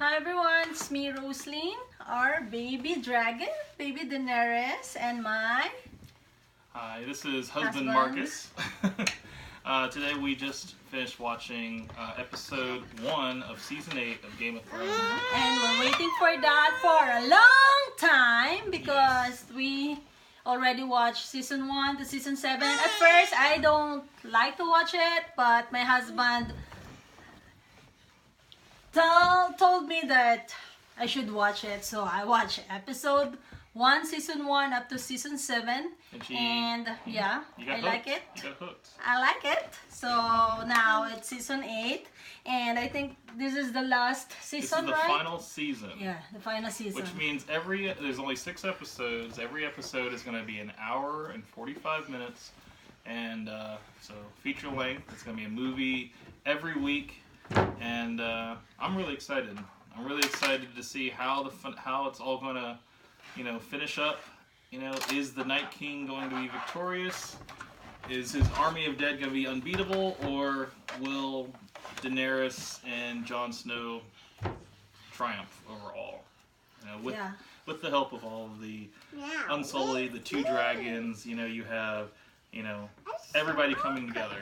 Hi everyone, it's me Roslyn, our baby dragon, baby Daenerys, and my Hi, this is husband husband. Marcus. Today we just finished watching episode 1 of season 8 of Game of Thrones. And we're waiting for that for a long time because we already watched season 1 to season 7. At first, I don't like to watch it, but my husband told me that I should watch it, so I watched episode 1, season 1 up to season 7, and yeah, I like it. You got hooked. I like it. So now it's season 8, and I think this is the last season, This is the right? final season. Yeah, the final season. Which means there's only 6 episodes. Every episode is going to be an hour and 45 minutes, and so feature length. It's going to be a movie every week, and I'm really excited. I'm really excited to see how it's all going to, finish up. Is the Night King going to be victorious? Is his army of dead going to be unbeatable, or will Daenerys and Jon Snow triumph over all? With the help of all of the Unsullied, the 2 dragons. You have everybody coming together.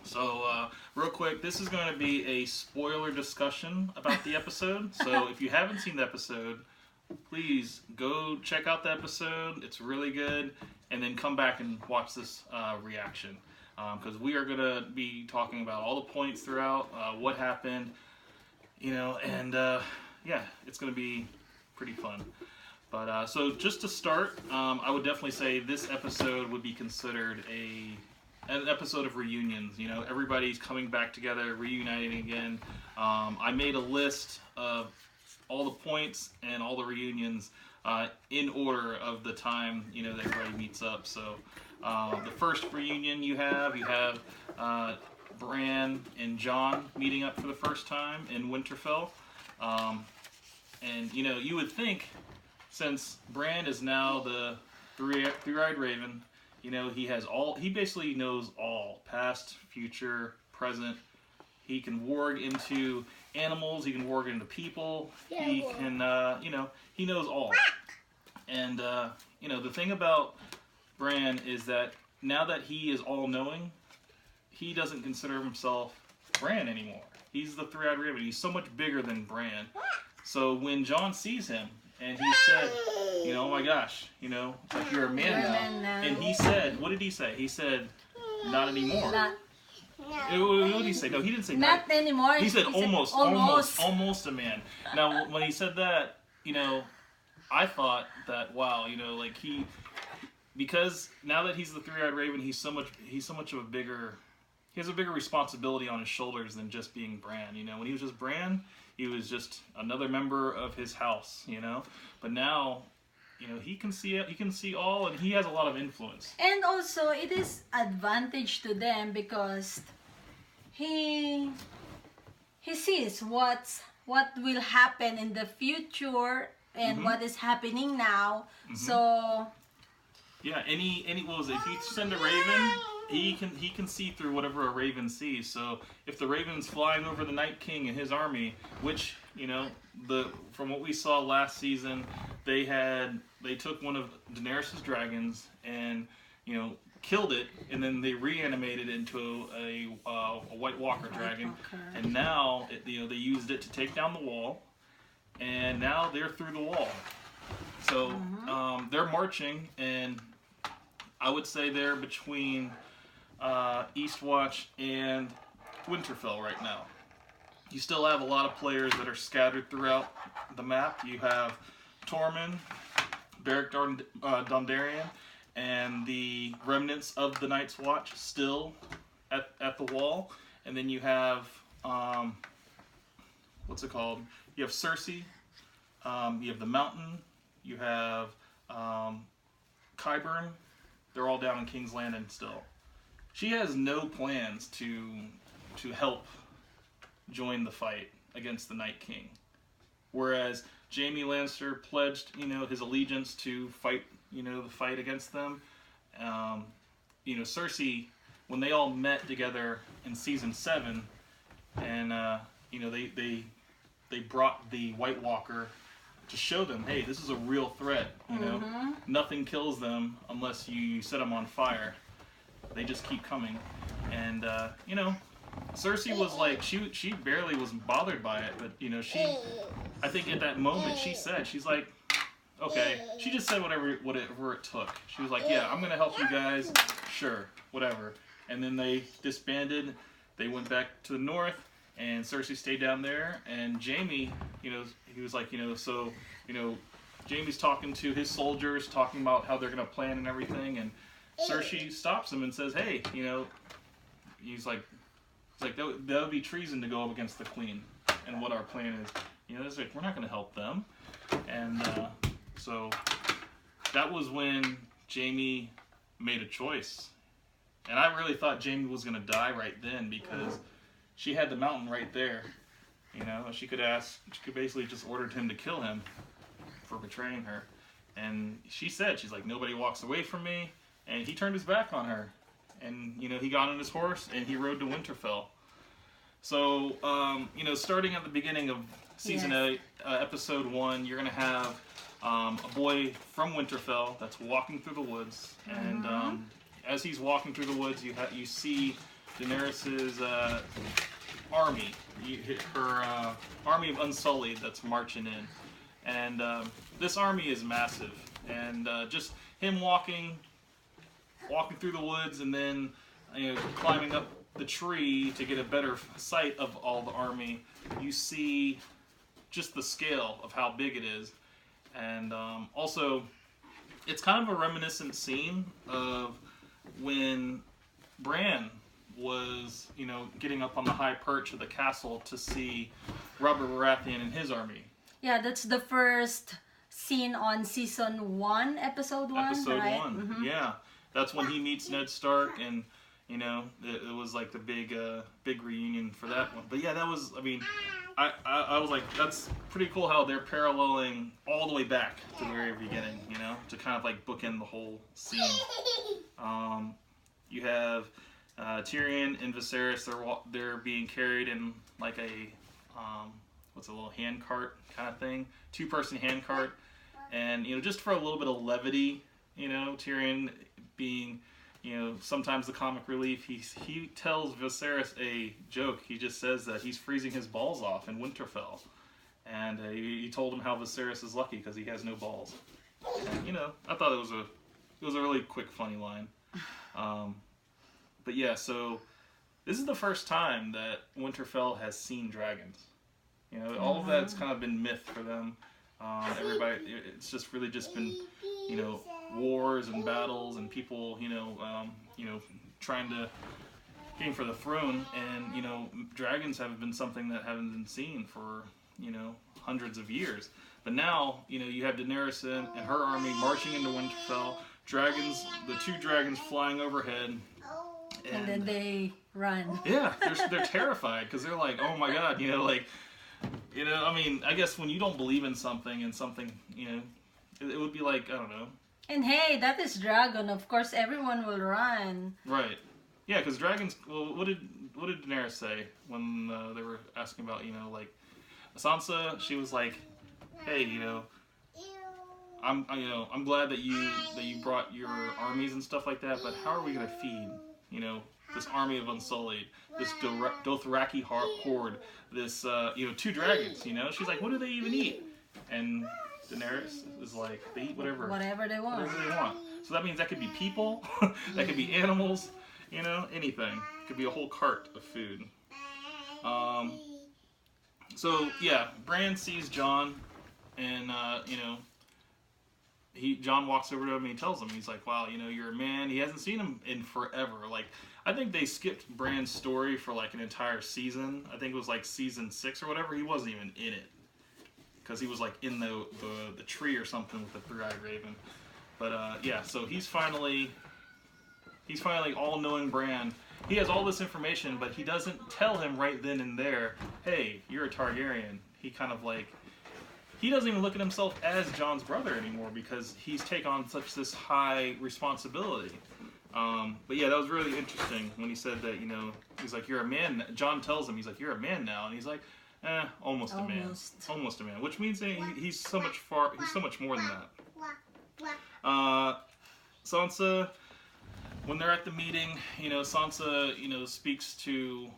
So, real quick, this is going to be a spoiler discussion about the episode. So, if you haven't seen the episode, please go check out the episode. It's really good. And then come back and watch this reaction. Because we are going to be talking about all the points throughout, what happened, and it's going to be pretty fun. But, so just to start, I would definitely say this episode would be considered an episode of reunions. Everybody's coming back together, reuniting again. I made a list of all the points and all the reunions in order of the time that everybody meets up. So the first reunion you have Bran and Jon meeting up for the first time in Winterfell. And you would think, since Bran is now the three-eyed raven, he basically knows all, past, future, present. He can warg into animals, he can warg into people, he can, he knows all. And, the thing about Bran is that now that he is all-knowing, he doesn't consider himself Bran anymore. He's the three-eyed raven. He's so much bigger than Bran. So when Jon sees him, and he said, oh my gosh, it's like you're a man now. And he said, what did he say? He said, not anymore. What did he say? No, he didn't say not anymore. He said almost a man. Now, when he said that, I thought that, wow, because now that he's the three-eyed raven, he's so much of a bigger, he has a bigger responsibility on his shoulders than just being Bran. When he was just Bran, he was just another member of his house, But now, he can see all, and he has a lot of influence. And also, it is advantage to them because he sees what will happen in the future and what is happening now. So yeah, what was it? If you send a raven, he can see through whatever a raven sees. So if the raven's flying over the Night King and his army, which from what we saw last season, they took one of Daenerys' dragons and killed it, and then they reanimated it into a White Walker dragon, and now they used it to take down the wall, and now they're through the wall. So they're marching, and I would say they're between Eastwatch and Winterfell right now. You still have a lot of players that are scattered throughout the map. You have Tormund, Beric Dondarrion, and the remnants of the Night's Watch still at the wall. And then you have, what's it called? You have Cersei, you have the Mountain, you have Qyburn. They're all down in King's Landing still. She has no plans to help join the fight against the Night King. Whereas Jaime Lannister pledged, his allegiance to fight, the fight against them. Cersei, when they all met together in season 7, and they they brought the White Walker to show them, hey, this is a real threat. You know, nothing kills them unless you set them on fire. They just keep coming, and you know, Cersei was like, she barely was bothered by it, but you know, I think at that moment she's like, okay, she just said whatever it took. She was like, yeah, I'm gonna help you guys, sure, whatever. And then they disbanded. They went back to the north, and Cersei stayed down there. And Jaime, you know, he was like, you know, so, you know, Jaime's talking to his soldiers, talking about how they're gonna plan and everything, and Cersei stops him and says, hey, you know, he's like that would be treason to go up against the queen and what our plan is. You know, it's like, we're not gonna help them. And so that was when Jaime made a choice. And I really thought Jaime was going to die right then because she had the mountain right there. You know, she could basically just ordered him to kill him for betraying her. And she's like, nobody walks away from me. And he turned his back on her. And, you know, he got on his horse and he rode to Winterfell. So, you know, starting at the beginning of season 8, episode 1, you're going to have a boy from Winterfell that's walking through the woods. And as he's walking through the woods, you see Daenerys's army, her army of Unsullied that's marching in. And this army is massive. And just him walking through the woods and then, you know, climbing up the tree to get a better sight of all the army, you see just the scale of how big it is. And also, it's kind of a reminiscent scene of when Bran was, you know, getting up on the high perch of the castle to see Robert Baratheon and his army. Yeah, that's the first scene on season 1, episode 1, Episode right? 1, yeah. That's when he meets Ned Stark, and, you know, it was like the big reunion for that one. But yeah, that was, I mean, I was like, that's pretty cool how they're paralleling all the way back to the very beginning, you know, to kind of like bookend the whole scene. You have Tyrion and Viserys, they're being carried in like a, what's a little hand cart kind of thing, 2-person hand cart. And, you know, just for a little bit of levity, you know, Tyrion being, you know, sometimes the comic relief, he tells Viserys a joke. He just says that he's freezing his balls off in Winterfell. And he told him how Viserys is lucky because he has no balls. And, you know, I thought it was a really quick, funny line. But yeah, so this is the first time that Winterfell has seen dragons. You know, all of that's kind of been myth for them. Everybody, it's just really just been, you know, wars and battles and people, you know, trying to game for the throne. And, you know, dragons have been something that haven't been seen for, you know, hundreds of years. But now, you know, you have Daenerys and her army marching into Winterfell. Dragons, the 2 dragons flying overhead. And then they run. Yeah, they're terrified because they're like, oh my god, you know, like, you know, I mean, I guess when you don't believe in something and something, you know, it would be like, I don't know. And hey, that is dragon. Of course, everyone will run. Right. Yeah, because dragons. Well, what did Daenerys say when they were asking about, you know, like Sansa? She was like, hey, you know, I'm glad that you brought your armies and stuff like that, but how are we gonna feed, you know, this army of Unsullied, this Dothraki horde, this, you know, 2 dragons, you know? She's like, what do they even eat? And Daenerys is like, they eat whatever they want. Whatever they want. So that means that could be people, that could be animals, you know, anything. It could be a whole cart of food. So, yeah, Bran sees Jon, and, you know, Jon walks over to him and he tells him, he's like, wow, you know, you're a man. He hasn't seen him in forever. Like, I think they skipped Bran's story for like an entire season. I think it was like season 6 or whatever. He wasn't even in it because he was like in the tree or something with the 3-eyed raven. But yeah, so he's finally all-knowing Bran. He has all this information, but he doesn't tell him right then and there, hey, you're a Targaryen. He kind of like, he doesn't even look at himself as Jon's brother anymore because he's taken on such this high responsibility. But yeah, that was really interesting when he said that, you know, he's like, you're a man. Jon tells him, he's like, you're a man now. And he's like, Almost a man. Almost a man. Which means that he's so much more than that. Sansa, when they're at the meeting, Sansa, speaks to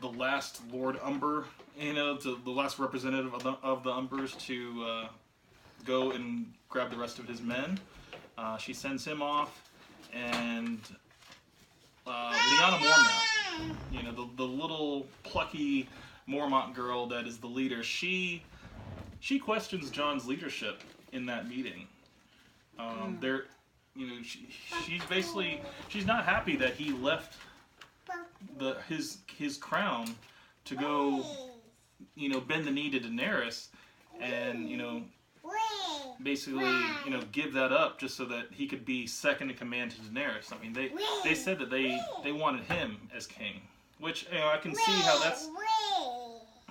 the last Lord Umber, to the last representative of the Umbers to go and grab the rest of his men. She sends him off, and Lyanna Mormont, the little plucky Mormont girl that is the leader, she questions Jon's leadership in that meeting. She's not happy that he left his crown to go, bend the knee to Daenerys, and basically, give that up just so that he could be second in command to Daenerys. I mean, they said that they wanted him as king, which I can see how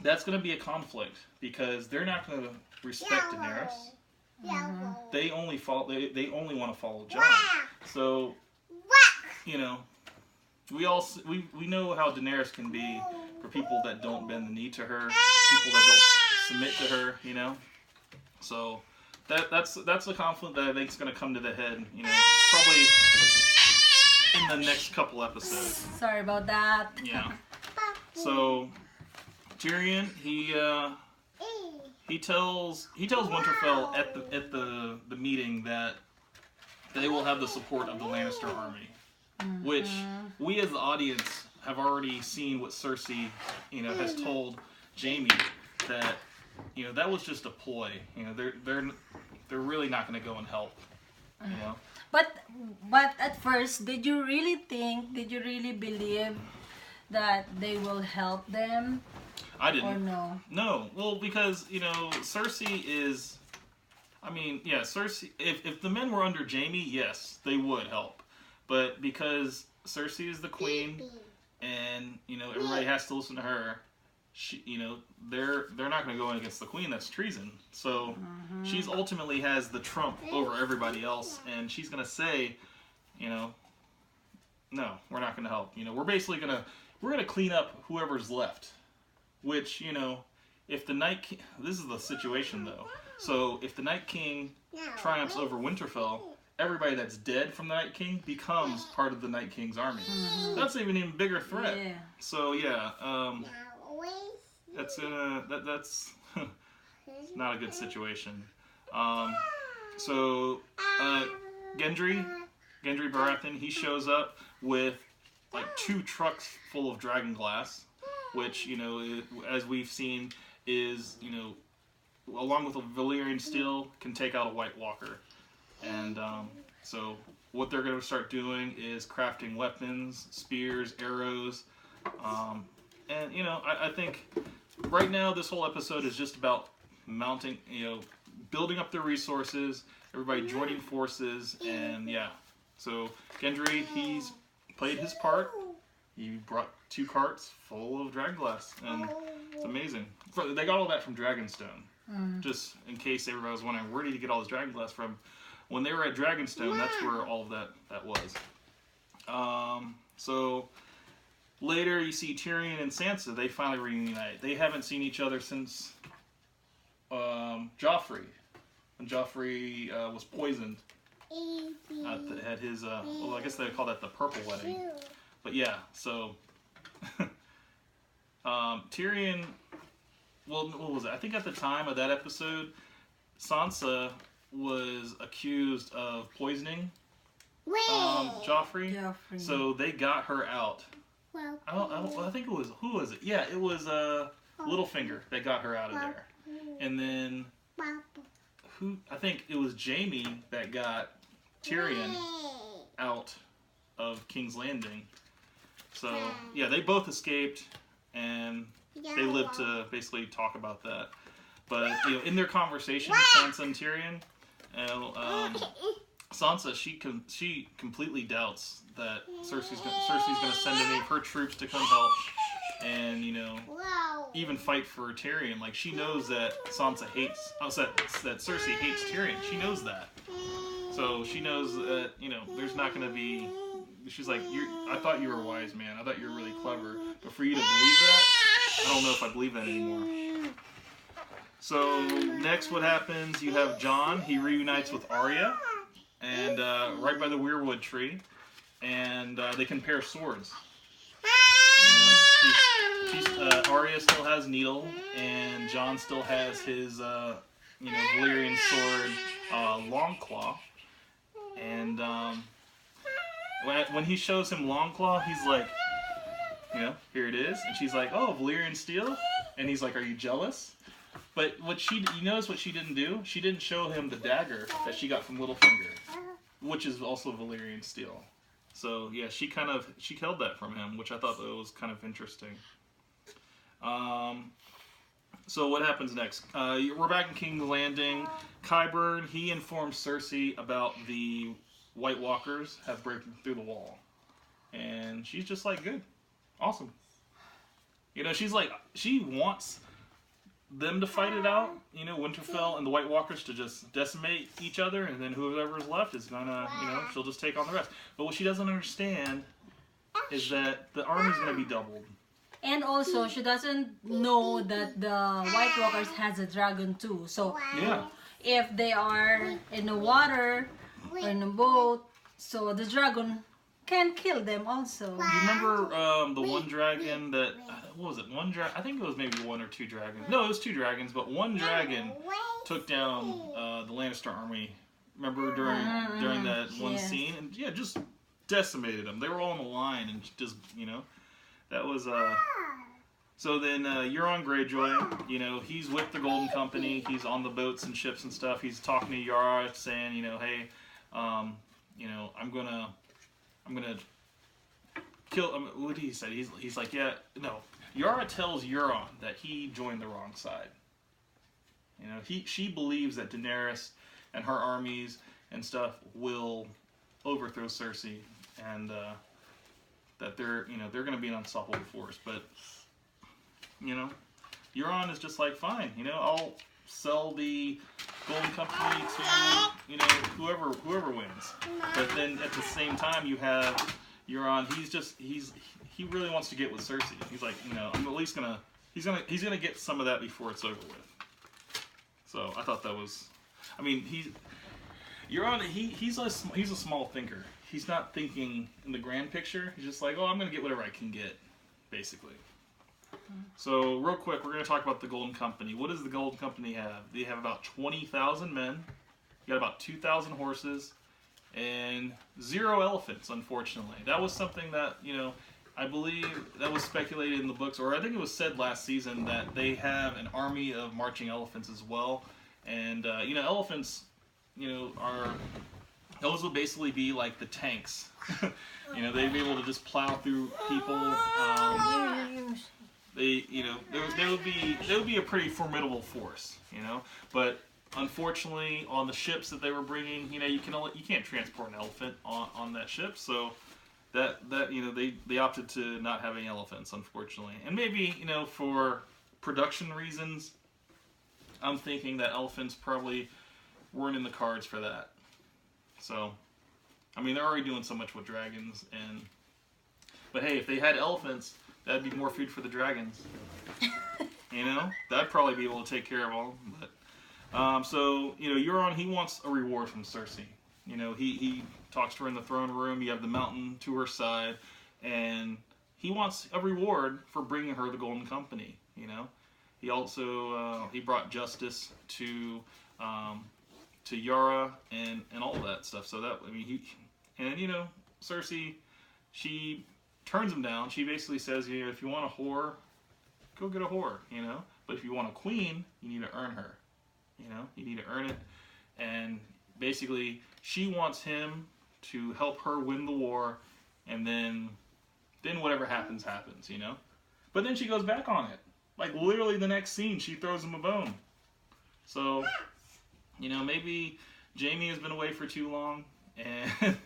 that's going to be a conflict, because they're not going to respect Daenerys. They only want to follow Jon. So, we know how Daenerys can be for people that don't bend the knee to her, people that don't submit to her, So that's a conflict that I think is going to come to the head, probably in the next couple episodes. Sorry about that. Yeah. So Tyrion, he tells Winterfell at the meeting that they will have the support of the Lannister army, which we as the audience have already seen what Cersei, has told Jaime, that that was just a ploy. They're really not going to go and help. But at first, did you really believe that they will help them? I didn't. Or no? No. Well, because, Cersei is... Cersei... If the men were under Jaime, yes, they would help. But because Cersei is the queen, and, everybody has to listen to her, they're not going to go in against the queen. That's treason. So she's ultimately has the trump over everybody else, and she's going to say, no, we're not going to help. We're basically we're going to clean up whoever's left. Which, if the Night King... This is the situation, though. So, if the Night King triumphs over Winterfell, everybody that's dead from the Night King becomes part of the Night King's army. That's an even bigger threat. Yeah. So, yeah. That's not a good situation. Gendry Baratheon, he shows up with, 2 trucks full of dragon glass, which, as we've seen, is, along with a Valyrian steel, can take out a White Walker. And so what they're going to start doing is crafting weapons, spears, arrows. And, I think right now this whole episode is just about mounting, building up their resources, everybody joining forces, and yeah. So Gendry, he's played his part. He brought 2 carts full of dragon glass, and it's amazing. They got all that from Dragonstone. Just in case everybody was wondering, where did he get all this dragon glass from? When they were at Dragonstone, that's where all of that was. So later you see Tyrion and Sansa. They finally reunite. They haven't seen each other since Joffrey. When Joffrey was poisoned at his, I guess they call that the Purple Wedding. But yeah, so Tyrion, well, what was it? I think at the time of that episode, Sansa was accused of poisoning Joffrey. So they got her out. I think it was, who was it? Yeah, it was Littlefinger that got her out of there. And then I think it was Jaime that got Tyrion out of King's Landing. So, yeah, they both escaped, and they lived to basically talk about that. But, in their conversation, Sansa and Tyrion, Sansa, she completely doubts that Cersei's going to send any of her troops to come help and, even fight for Tyrion. Like, she knows that Sansa hates, that Cersei hates Tyrion. She knows that. So, she knows that, there's not going to be... She's like, I thought you were a wise man. I thought you were really clever. But for you to believe that, I don't know if I believe that anymore. So next, what happens? You have Jon. He reunites with Arya, and right by the weirwood tree, and they compare swords. Arya still has Needle, and Jon still has his Valyrian sword, Longclaw. And when he shows him Longclaw, he's like, here it is. And she's like, oh, Valyrian steel? And he's like, are you jealous? But you notice what she didn't do? She didn't show him the dagger that she got from Littlefinger, which is also Valyrian steel. So yeah, she held that from him, which I thought that was kind of interesting. So what happens next? We're back in King's Landing. Qyburn, he informs Cersei about the White Walkers have broken through the wall. And she's just like, good. Awesome. She's like, she wants them to fight it out, Winterfell and the White Walkers to just decimate each other, and then whoever's left is gonna, she'll just take on the rest. But what she doesn't understand is that the army's gonna be doubled. And also, she doesn't know that the White Walkers has a dragon too. So, yeah. If they are in the water or in a boat, so the dragon can kill them also. Do you remember the one dragon that, what was it? I think it was maybe one or two dragons. No, it was two dragons, but one dragon took down the Lannister army. Remember during that one scene? And yeah, just decimated them. They were all in a line and just, that was, so then Euron Greyjoy, he's with the Golden Company. He's on the boats and ships and stuff. He's talking to Yara saying, hey, I'm gonna kill. What did he say? He's like, yeah, no. Yara tells Euron that he joined the wrong side. She believes that Daenerys and her armies and stuff will overthrow Cersei, and that they're going to be an unstoppable force. But Euron is just like, fine, I'll sell the Golden Company to whoever wins. But then at the same time, you have Euron. He really wants to get with Cersei. He's like, I'm at least he's gonna get some of that before it's over with. So I thought that was, Euron. He's a small thinker. He's not thinking in the grand picture. He's just like, oh, I'm gonna get whatever I can get, basically. So, real quick, we're going to talk about the Golden Company. What does the Golden Company have? They have about 20,000 men, you got about 2,000 horses, and 0 elephants, unfortunately. That was something that, I believe that was speculated in the books, or I think it was said last season that they have an army of marching elephants as well. And, elephants, those would basically be like the tanks. They'd be able to just plow through people. They would be a pretty formidable force, But unfortunately, on the ships that they were bringing, you can't transport an elephant on that ship, so that they opted to not have any elephants, unfortunately. And maybe for production reasons, I'm thinking that elephants probably weren't in the cards for that. So, they're already doing so much with dragons, but hey, if they had elephants, that'd be more food for the dragons. That'd probably be able to take care of all. But, so, Euron, he wants a reward from Cersei. He talks to her in the throne room. You have the mountain to her side. And he wants a reward for bringing her the Golden Company, He also, he brought justice to Yara and all of that stuff. So that, Cersei, she turns him down. She basically says, if you want a whore, go get a whore, But if you want a queen, you need to earn her, You need to earn it. And basically, she wants him to help her win the war, and then whatever happens, But then she goes back on it. Like, literally the next scene, she throws him a bone. So, maybe Jaime has been away for too long, and,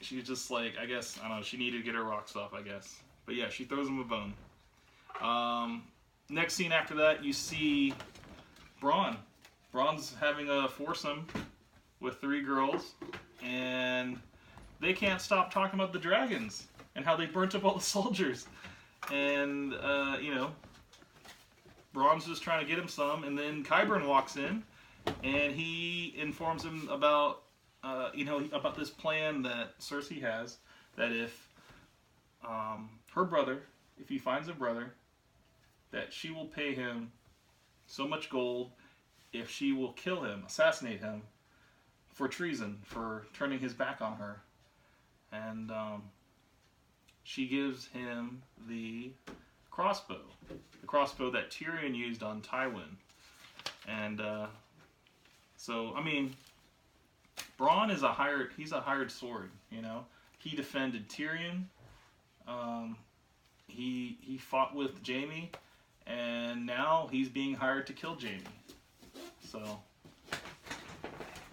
she's just like, I guess, I don't know, she needed to get her rocks off, I guess. But yeah, she throws him a bone. Next scene after that, you see Bronn. Bronn's having a foursome with 3 girls, and they can't stop talking about the dragons and how they burnt up all the soldiers. And, Bronn's just trying to get him some, and then Qyburn walks in, and he informs him about, about this plan that Cersei has, that if her brother, if he finds a brother, that she will pay him so much gold if she will kill him, assassinate him, for treason, for turning his back on her. And she gives him the crossbow that Tyrion used on Tywin. And so, I mean, Bronn is he's a hired sword, you know. He defended Tyrion. He fought with Jaime, and now he's being hired to kill Jaime. So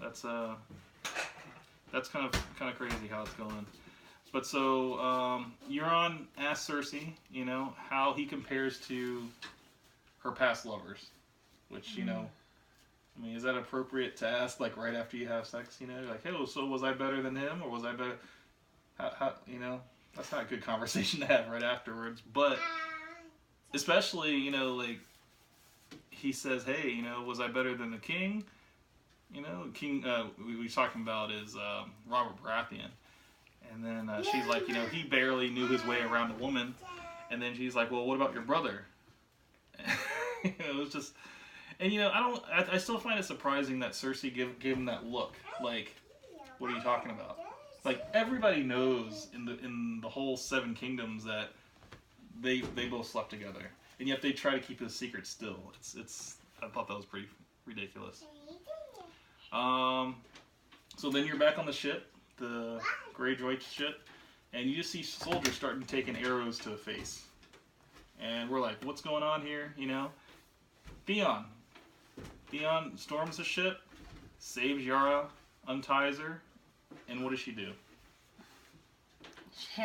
that's kind of crazy how it's going. But so Euron asks Cersei, you know, how he compares to her past lovers, which, you know, I mean, is that appropriate to ask like right after you have sex? You know, like, hey, so was I better than him, or was I better? How you know, that's not a good conversation to have right afterwards. But especially, you know, like he says, hey, you know, was I better than the king? You know, King we were talking about is Robert Baratheon. And then she's like, you know, he barely knew his way around a woman. And then she's like, well, what about your brother? You know, it was just, and you know, I still find it surprising that Cersei gave him that look. Like, what are you talking about? Like, everybody knows in the whole Seven Kingdoms that they both slept together, and yet they try to keep it a secret still. It's I thought that was pretty ridiculous. So then you're back on the ship, the Greyjoy ship, and you just see soldiers starting taking arrows to the face. And we're like, what's going on here, you know? Theon storms the ship, saves Yara, unties her, and what does she do? She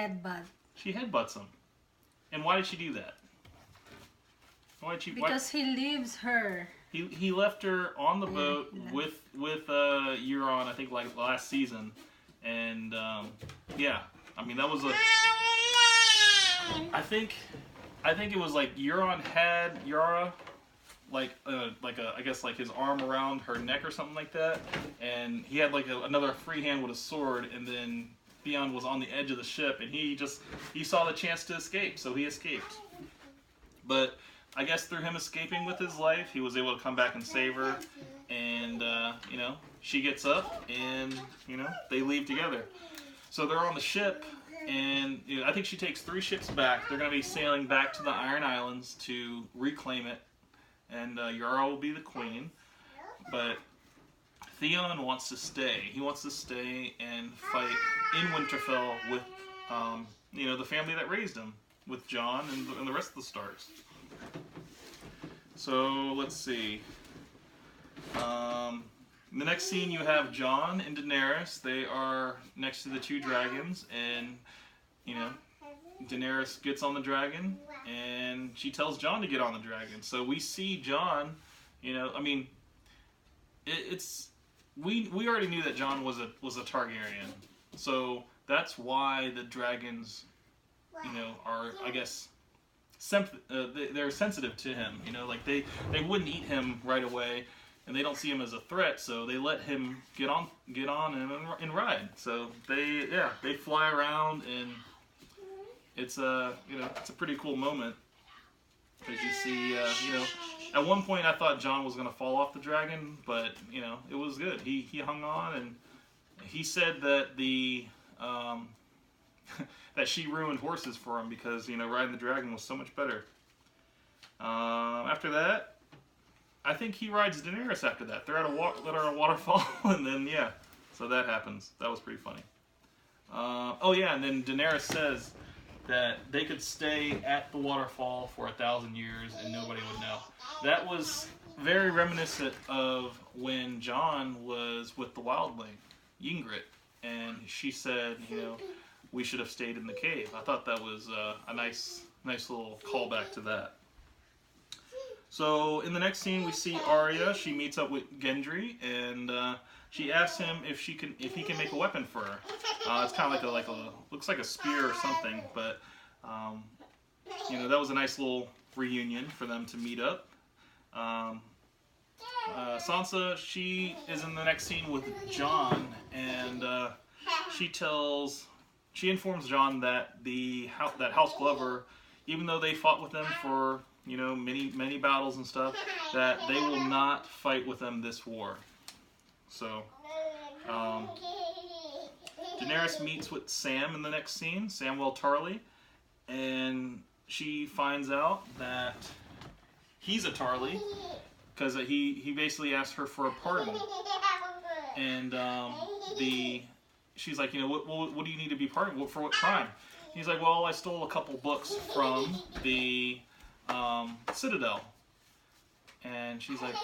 headbutts him. And why did she do that? Because he leaves her. He left her on the boat with Euron, I think, like last season, and yeah, I mean that was a. I think it was like Euron had Yara, like I guess like his arm around her neck or something like that, and he had like another free hand with a sword, and then Theon was on the edge of the ship, and he saw the chance to escape, so he escaped, but. I guess through him escaping with his life, he was able to come back and save her, and you know, she gets up, and you know, they leave together. So they're on the ship, and you know, I think she takes 3 ships back. They're going to be sailing back to the Iron Islands to reclaim it, and Yara will be the queen. But Theon wants to stay. He wants to stay and fight in Winterfell with you know, the family that raised him, with Jon and the rest of the Starks. So let's see. In the next scene, you have Jon and Daenerys. They are next to the 2 dragons, and you know, Daenerys gets on the dragon, and she tells Jon to get on the dragon. So we see Jon. You know, I mean, we already knew that Jon was a Targaryen, so that's why the dragons, you know, are, I guess. They're sensitive to him, you know, like they wouldn't eat him right away, and they don't see him as a threat, so they let him get on and ride. So they fly around, and it's you know, it's a pretty cool moment, because you see you know, at one point I thought Jon was gonna fall off the dragon, but you know, it was good. He hung on, and he said that the that she ruined horses for him, because, you know, riding the dragon was so much better. After that, I think he rides Daenerys after that. They're at a waterfall, and then, yeah, so that happens. That was pretty funny. Oh, yeah, and then Daenerys says that they could stay at the waterfall for 1,000 years and nobody would know. That was very reminiscent of when Jon was with the wildling, Ygritte, and she said, you know, we should have stayed in the cave. I thought that was a nice little callback to that. So in the next scene, we see Arya. She meets up with Gendry, and she asks him if he can make a weapon for her. It's kind of like a looks like a spear or something, but you know, that was a nice little reunion for them to meet up. Sansa, she is in the next scene with Jon, and she informs Jon that that House Glover, even though they fought with them for many battles and stuff, that they will not fight with them this war. So Daenerys meets with Sam in the next scene, Samwell Tarly, and she finds out that he's a Tarly because he basically asked her for a pardon, and she's like, what do you need to be pardoned for? What crime? He's like, well, I stole a couple books from the Citadel, and she's like,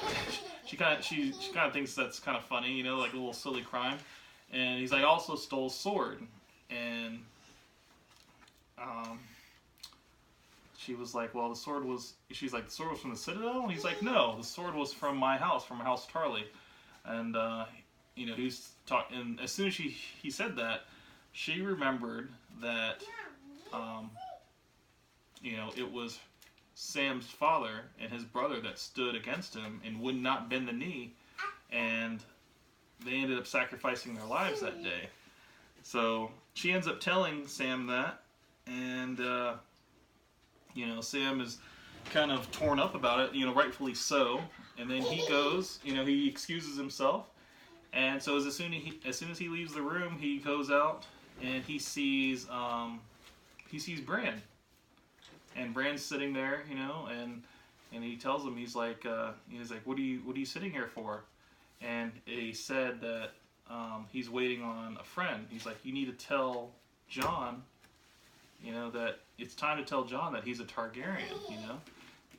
she kind of thinks that's kind of funny, like a little silly crime, and he's like, I also stole a sword, and she was like, well, she's like, the sword was from the Citadel? And he's like, no, the sword was from my house, from House Tarly. And, he's talking, and as soon as he said that, she remembered that, it was Sam's father and his brother that stood against him and would not bend the knee, and they ended up sacrificing their lives that day. So she ends up telling Sam that, and, Sam is kind of torn up about it, rightfully so. And then he goes, he excuses himself. And so as soon as he leaves the room, he goes out and he sees Bran. And Bran's sitting there, and he tells him, he's like, what are you sitting here for? And he said that he's waiting on a friend. He's like, you need to tell Jon, that it's time to tell Jon that he's a Targaryen, And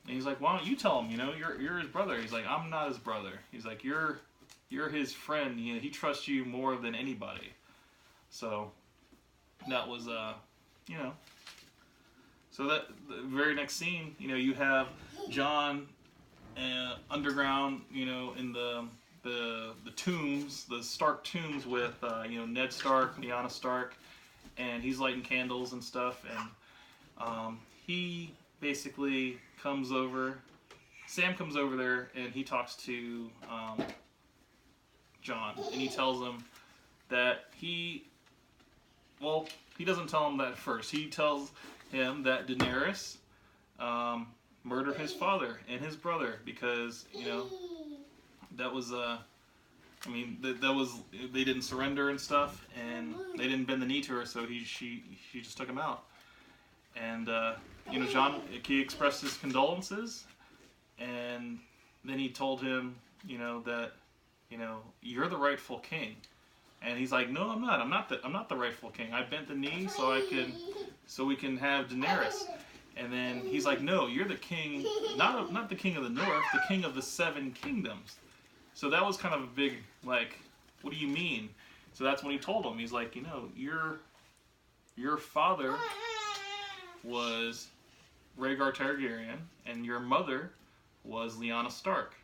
he's like, why don't you tell him, you're his brother. He's like, I'm not his brother. He's like, you're his friend. He trusts you more than anybody. So that was, So that the very next scene, you have Jon underground, in the tombs, the Stark tombs with Ned Stark, Lyanna Stark, and he's lighting candles and stuff, and he basically comes over. Sam comes over there and he talks to Jon, and he tells him that he doesn't tell him that first. He tells him that Daenerys murdered his father and his brother because that was that was, they didn't surrender and stuff, and they didn't bend the knee to her, so she just took him out. And Jon, he expressed his condolences, and then he told him that you're the rightful king. And he's like, no, I'm not. I'm not the rightful king. I bent the knee so we can have Daenerys. And then he's like, no, you're the king, not the king of the north, the king of the 7 kingdoms. So that was kind of a big, like, what do you mean? So that's when he told him. He's like, your father was Rhaegar Targaryen, and your mother was Lyanna Stark.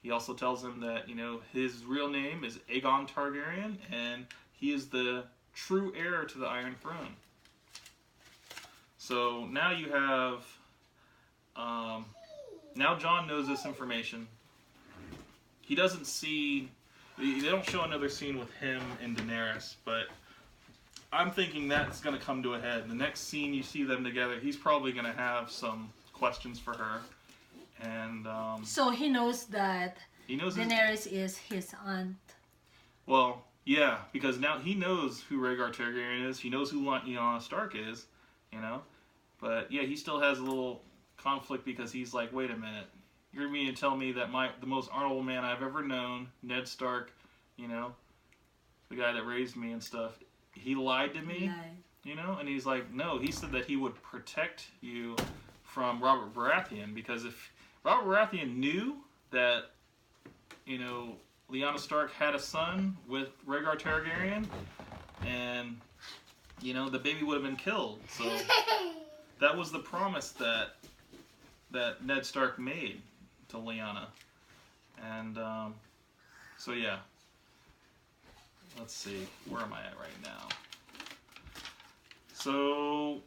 He also tells him that, his real name is Aegon Targaryen, and he is the true heir to the Iron Throne. So now you have, now Jon knows this information. He doesn't see, they don't show another scene with him and Daenerys, but I'm thinking that's going to come to a head. The next scene you see them together, he's probably going to have some questions for her. And so he knows that Daenerys is his aunt. Well, yeah, because now he knows who Rhaegar Targaryen is. He knows who Lyanna Stark is, But yeah, he still has a little conflict because he's like, wait a minute, you're going to tell me that the most honorable man I've ever known, Ned Stark, the guy that raised me and stuff, he lied to me, And he's like, no, he said that he would protect you from Robert Baratheon, because if Robert Baratheon knew that, Lyanna Stark had a son with Rhaegar Targaryen, and, the baby would have been killed. So that was the promise that Ned Stark made to Lyanna. And, so yeah. Let's see, where am I at right now? So,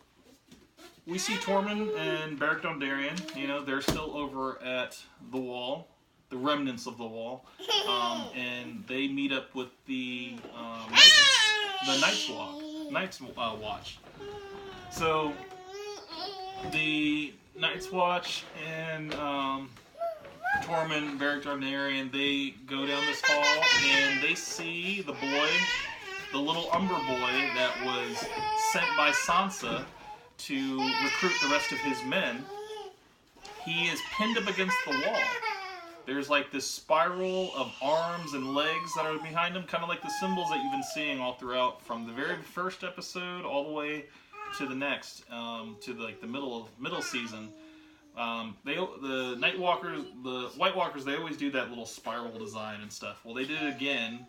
we see Tormund and Beric Dondarrion. You know, they're still over at the Wall, the remnants of the Wall, and they meet up with the Night's Watch. So the Night's Watch and Tormund, Beric Dondarrion, they go down this hall and they see the boy, the little Umber boy that was sent by Sansa to recruit the rest of his men. He is pinned up against the wall. There's like this spiral of arms and legs that are behind him, kind of like the symbols that you've been seeing all throughout, from the very first episode all the way to the next, to the middle season. The Night Walkers, the White Walkers, they always do that little spiral design and stuff. Well, they did it again,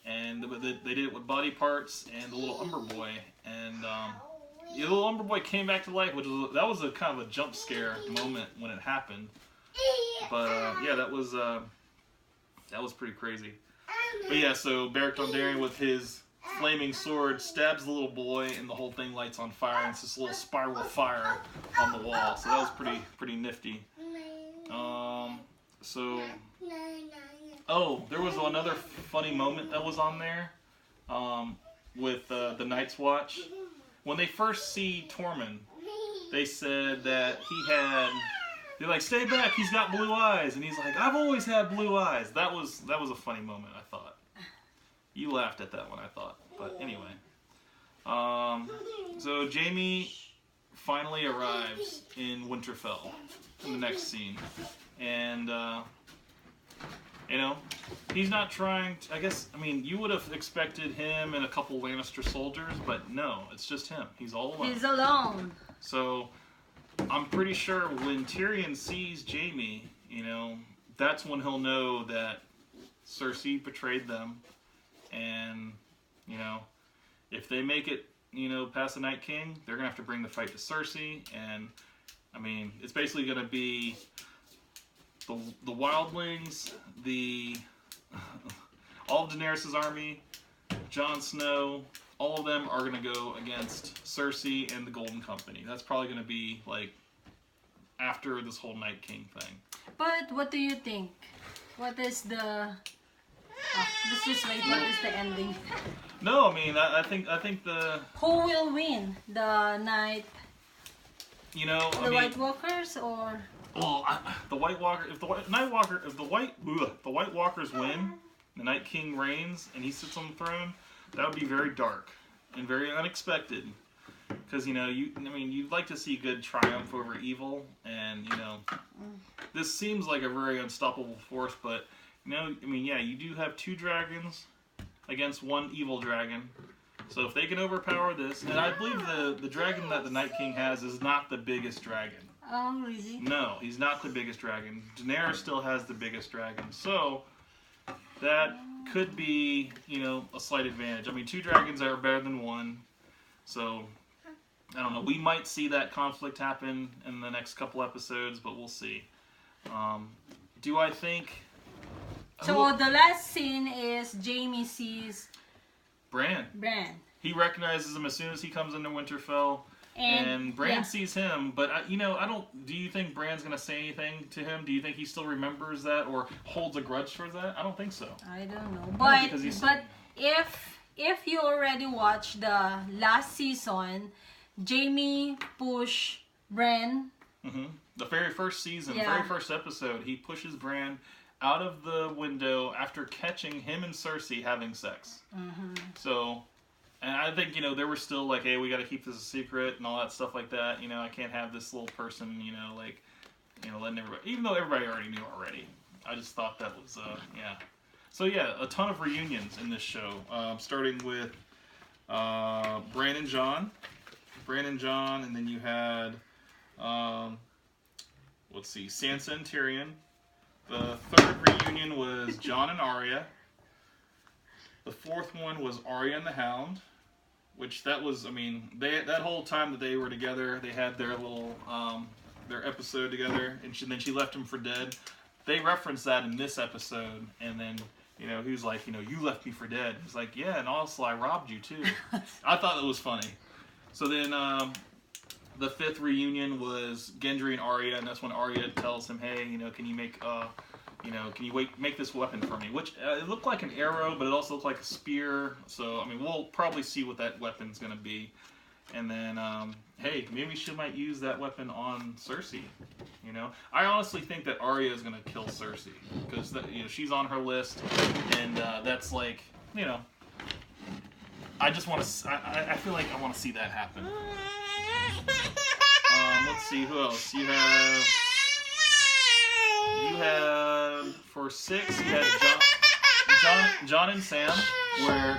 and they did it with body parts and the little Umber boy, and the little Umber boy came back to life, that was a kind of a jump scare moment when it happened. But yeah, that was pretty crazy. But yeah, so Beric Dondarrion with his flaming sword stabs the little boy, and the whole thing lights on fire, and it's this little spiral of fire on the wall. So that was pretty nifty. There was another funny moment that was on there with the Night's Watch. When they first see Tormund, they said that they're like, stay back, he's got blue eyes. And he's like, I've always had blue eyes. That was a funny moment, I thought. You laughed at that one, I thought. But anyway. So Jaime finally arrives in Winterfell in the next scene. And, you know, he's not trying to, you would have expected him and a couple Lannister soldiers, but no, it's just him. He's all alone. He's alone. So I'm pretty sure when Tyrion sees Jaime, you know, that's when he'll know that Cersei betrayed them, and, you know, if they make it, you know, past the Night King, they're gonna have to bring the fight to Cersei, and I mean, it's basically gonna be the Wildlings, all of Daenerys' army, Jon Snow. All of them are going to go against Cersei and the Golden Company. That's probably going to be, like, after this whole Night King thing. But what do you think? What is the... let's just wait. What is the ending? No, I mean, I think the... Who will win? The Night... You know, the White Walkers, or... Well, the White Walker... If the White Walkers win, the Night King reigns, and he sits on the throne, that would be very dark and very unexpected, because, you know, you'd like to see good triumph over evil, and, you know, this seems like a very unstoppable force, but, you know, I mean, yeah, you do have two dragons against one evil dragon, so if they can overpower this, and I believe the dragon that the Night King has is not the biggest dragon. Oh, really? No, he's not the biggest dragon. Daenerys still has the biggest dragon, so that could be, you know, a slight advantage. I mean, two dragons are better than one, so I don't know. We might see that conflict happen in the next couple episodes, but we'll see. Do I think... So the last scene is Jaime sees... Bran. He recognizes him as soon as he comes into Winterfell. And Bran sees him, but, you know, do you think Bran's going to say anything to him? Do you think he still remembers that or holds a grudge for that? I don't think so. I don't know. But if you already watched the last season, Jaime pushed Bran. Mm-hmm. The very first season, yeah. Very first episode, he pushes Bran out of the window after catching him and Cersei having sex. Mm-hmm. So... And I think, you know, they were still like, hey, we got to keep this a secret and all that stuff like that. You know, I can't have this little person, you know, like, you know, letting everybody, even though everybody already knew already. I just thought that was, yeah. So, yeah, a ton of reunions in this show, starting with Bran and Jon, and then you had, let's see, Sansa and Tyrion. The third reunion was Jon and Arya. The fourth one was Arya and the Hound, which that was, I mean, that whole time that they were together, they had their little, their episode together, and then she left him for dead. They referenced that in this episode, and then, you know, he was like, you know, you left me for dead. He's like, yeah, and also I robbed you too. I thought that was funny. So then, the fifth reunion was Gendry and Arya, and that's when Arya tells him, "Hey, can you make can you make this weapon for me?" Which it looked like an arrow, but it also looked like a spear. So we'll probably see what that weapon's gonna be. And then, hey, maybe she might use that weapon on Cersei. I honestly think that Arya is gonna kill Cersei because she's on her list, and that's like, I just want to. I feel like I want to see that happen. Let's see who else you have. You have for 6. You had Jon and Sam, where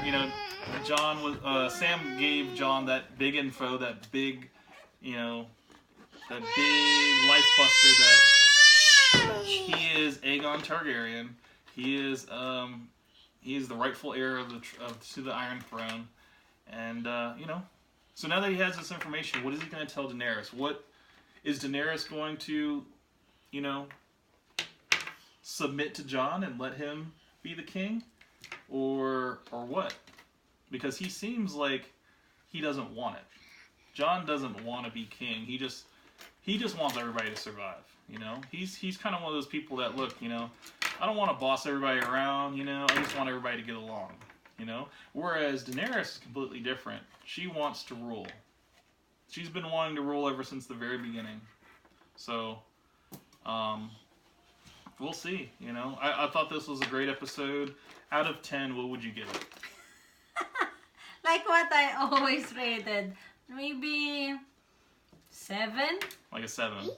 Jon was Sam gave Jon that big info, that big life buster that he is Aegon Targaryen. He is the rightful heir to the Iron Throne, and so now that he has this information, what is he going to tell Daenerys? What is Daenerys going to submit to Jon and let him be the king, or what? Because he seems like he doesn't want it. Jon doesn't want to be king. He just wants everybody to survive. He's kind of one of those people that look. I don't want to boss everybody around. I just want everybody to get along. Whereas Daenerys is completely different. She wants to rule. She's been wanting to rule ever since the very beginning. So, we'll see. I thought this was a great episode. Out of 10, what would you give it? Like what I always rated, maybe 7. Like a 7.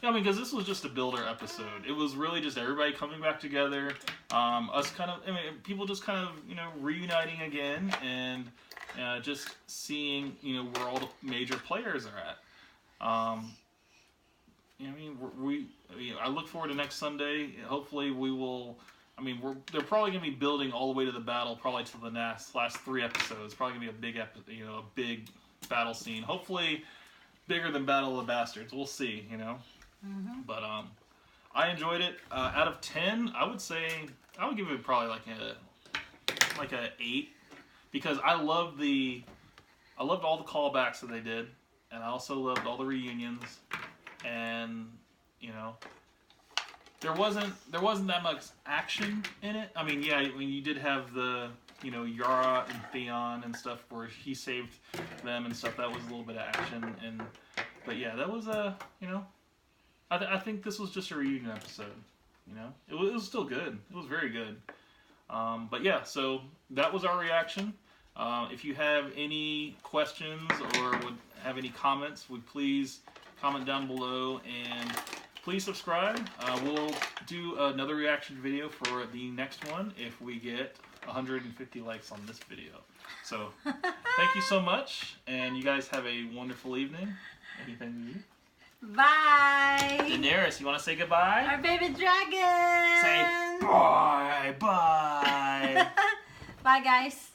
Yeah, because this was just a builder episode. It was really just everybody coming back together, people just kind of reuniting again, and just seeing where all the major players are at. I look forward to next Sunday. Hopefully, we will. They're probably going to be building all the way to the battle, probably to the last 3 episodes. Probably going to be a big battle scene. Hopefully, bigger than Battle of the Bastards. We'll see. Mm-hmm. But I enjoyed it. Out of 10, I would give it probably like a 8, because I loved all the callbacks that they did, and I also loved all the reunions, and there wasn't that much action in it. You did have the Yara and Theon and stuff where he saved them and stuff. That was a little bit of action, but yeah, that was I think this was just a reunion episode. It was still good. It was very good. But yeah, so that was our reaction. If you have any questions or would have any comments, would please comment down below, and please subscribe. We'll do another reaction video for the next one if we get 150 likes on this video. So thank you so much, and you guys have a wonderful evening. Anything to do? Bye! Daenerys, you want to say goodbye? Our baby dragon! Say bye! Bye! Bye, guys.